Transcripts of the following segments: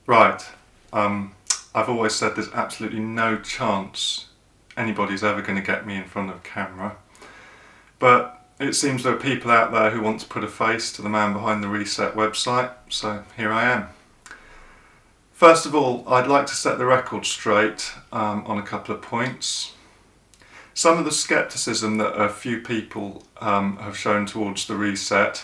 Right, I've always said there's absolutely no chance anybody's ever going to get me in front of a camera, but it seems there are people out there who want to put a face to the man behind the Reset website, so here I am. First of all, I'd like to set the record straight on a couple of points. Some of the scepticism that a few people have shown towards the Reset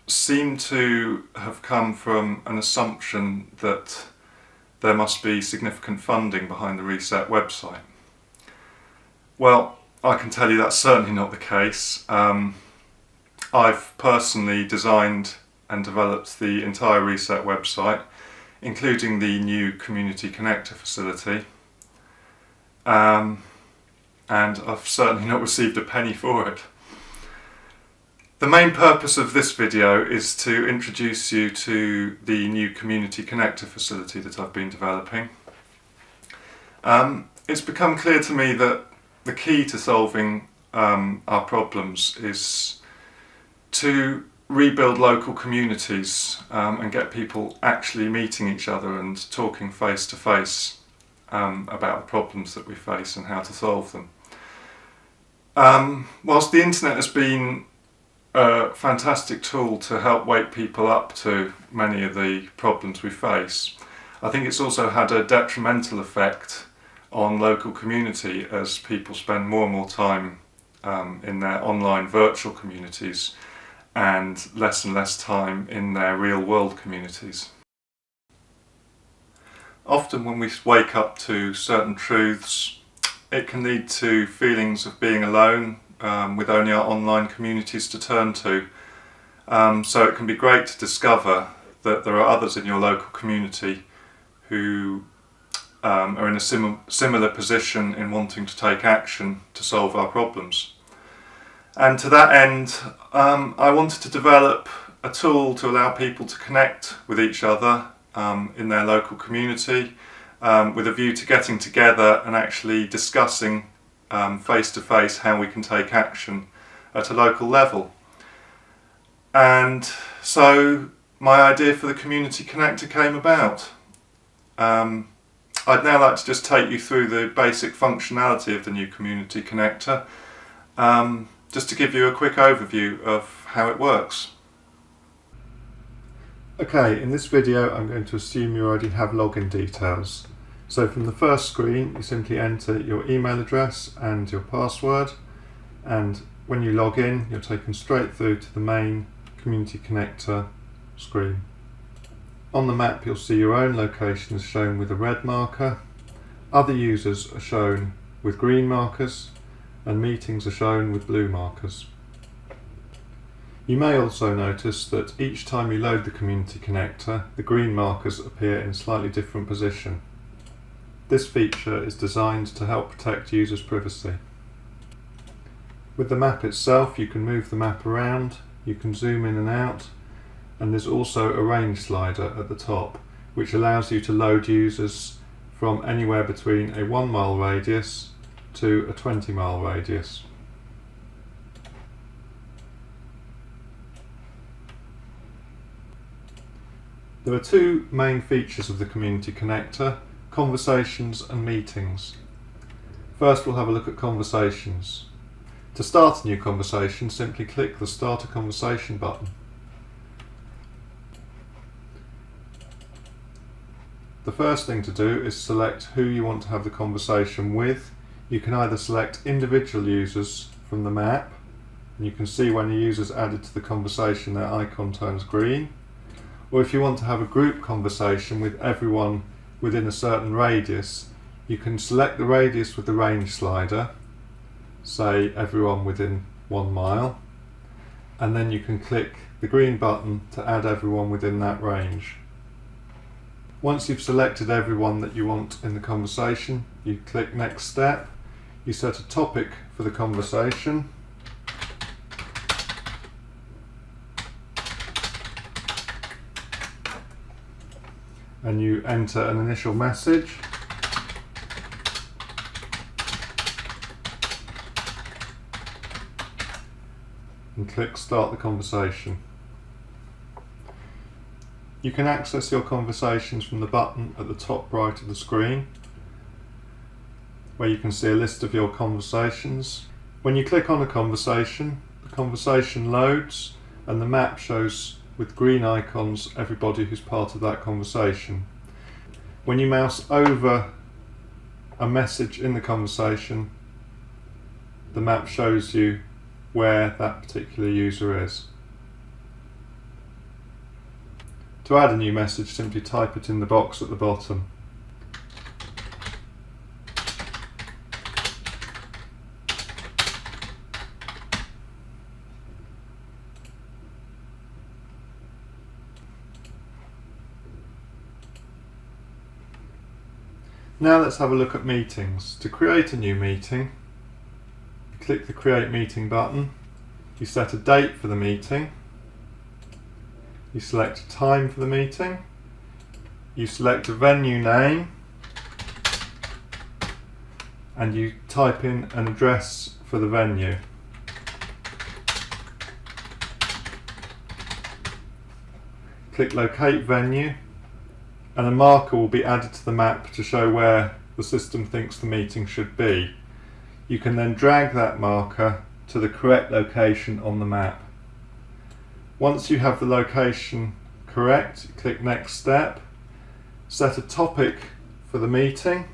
seem to have come from an assumption that there must be significant funding behind the Reset website. Well, I can tell you that's certainly not the case. I've personally designed and developed the entire Reset website, including the new Community Connector facility, and I've certainly not received a penny for it. The main purpose of this video is to introduce you to the new Community Connector facility that I've been developing. It's become clear to me that the key to solving our problems is to rebuild local communities and get people actually meeting each other and talking face to face about the problems that we face and how to solve them. Whilst the internet has been a fantastic tool to help wake people up to many of the problems we face, I think it's also had a detrimental effect on local community as people spend more and more time in their online virtual communities and less time in their real world communities. Often when we wake up to certain truths, it can lead to feelings of being alone with only our online communities to turn to. So it can be great to discover that there are others in your local community who are in a similar position in wanting to take action to solve our problems. And to that end, I wanted to develop a tool to allow people to connect with each other in their local community with a view to getting together and actually discussing face to face how we can take action at a local level. And so my idea for the Community Connector came about. I'd now like to just take you through the basic functionality of the new Community Connector, just to give you a quick overview of how it works. Okay, in this video I'm going to assume you already have login details. So from the first screen you simply enter your email address and your password, and when you log in you're taken straight through to the main Community Connector screen. On the map you'll see your own location is shown with a red marker, other users are shown with green markers, and meetings are shown with blue markers. You may also notice that each time you load the Community Connector, the green markers appear in a slightly different position. This feature is designed to help protect users' privacy. With the map itself, you can move the map around, you can zoom in and out, and there's also a range slider at the top, which allows you to load users from anywhere between a 1 mile radius to a 20 mile radius. There are two main features of the Community Connector: conversations and meetings. First we'll have a look at conversations. To start a new conversation, simply click the Start a Conversation button. The first thing to do is select who you want to have the conversation with. You can either select individual users from the map, and you can see when a user is added to the conversation their icon turns green, or if you want to have a group conversation with everyone within a certain radius, you can select the radius with the range slider, say everyone within 1 mile, and then you can click the green button to add everyone within that range. Once you've selected everyone that you want in the conversation, you click Next Step, you set a topic for the conversation, and you enter an initial message. And click Start the Conversation. You can access your conversations from the button at the top right of the screen, where you can see a list of your conversations. When you click on a conversation, the conversation loads and the map shows with green icons everybody who's part of that conversation. When you mouse over a message in the conversation, the map shows you where that particular user is. To add a new message, simply type it in the box at the bottom. Now let's have a look at meetings. To create a new meeting, you click the Create Meeting button, you set a date for the meeting, you select a time for the meeting, you select a venue name, and you type in an address for the venue. Click Locate Venue, and a marker will be added to the map to show where the system thinks the meeting should be. You can then drag that marker to the correct location on the map. Once you have the location correct, click Next Step, set a topic for the meeting,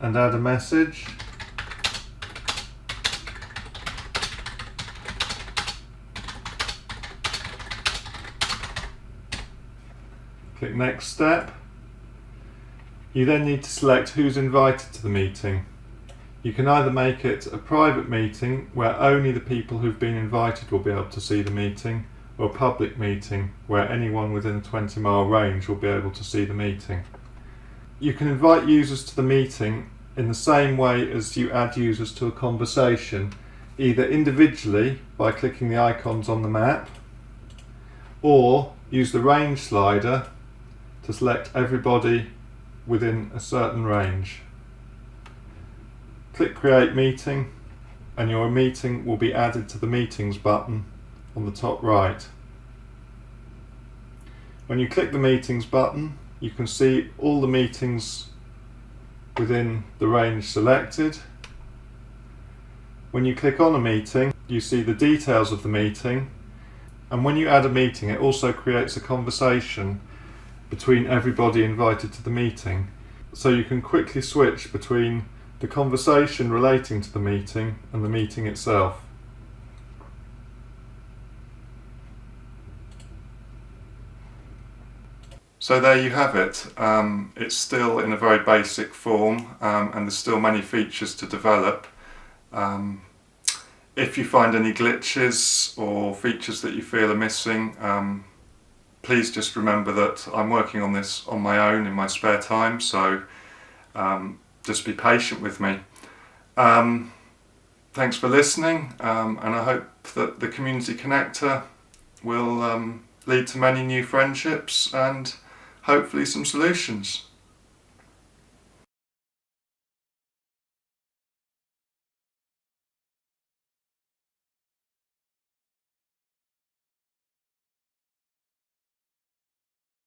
and add a message. Click Next Step. You then need to select who's invited to the meeting. You can either make it a private meeting where only the people who've been invited will be able to see the meeting, or a public meeting where anyone within a 20-mile range will be able to see the meeting. You can invite users to the meeting in the same way as you add users to a conversation, either individually by clicking the icons on the map, or use the range slider to select everybody within a certain range. Click Create Meeting and your meeting will be added to the Meetings button on the top right. When you click the Meetings button, you can see all the meetings within the range selected. When you click on a meeting, you see the details of the meeting, and when you add a meeting, it also creates a conversation between everybody invited to the meeting, so you can quickly switch between the conversation relating to the meeting and the meeting itself. So there you have it. It's still in a very basic form, and there's still many features to develop. If you find any glitches or features that you feel are missing, please just remember that I'm working on this on my own in my spare time, so just be patient with me. Thanks for listening, and I hope that the Community Connector will lead to many new friendships and hopefully some solutions.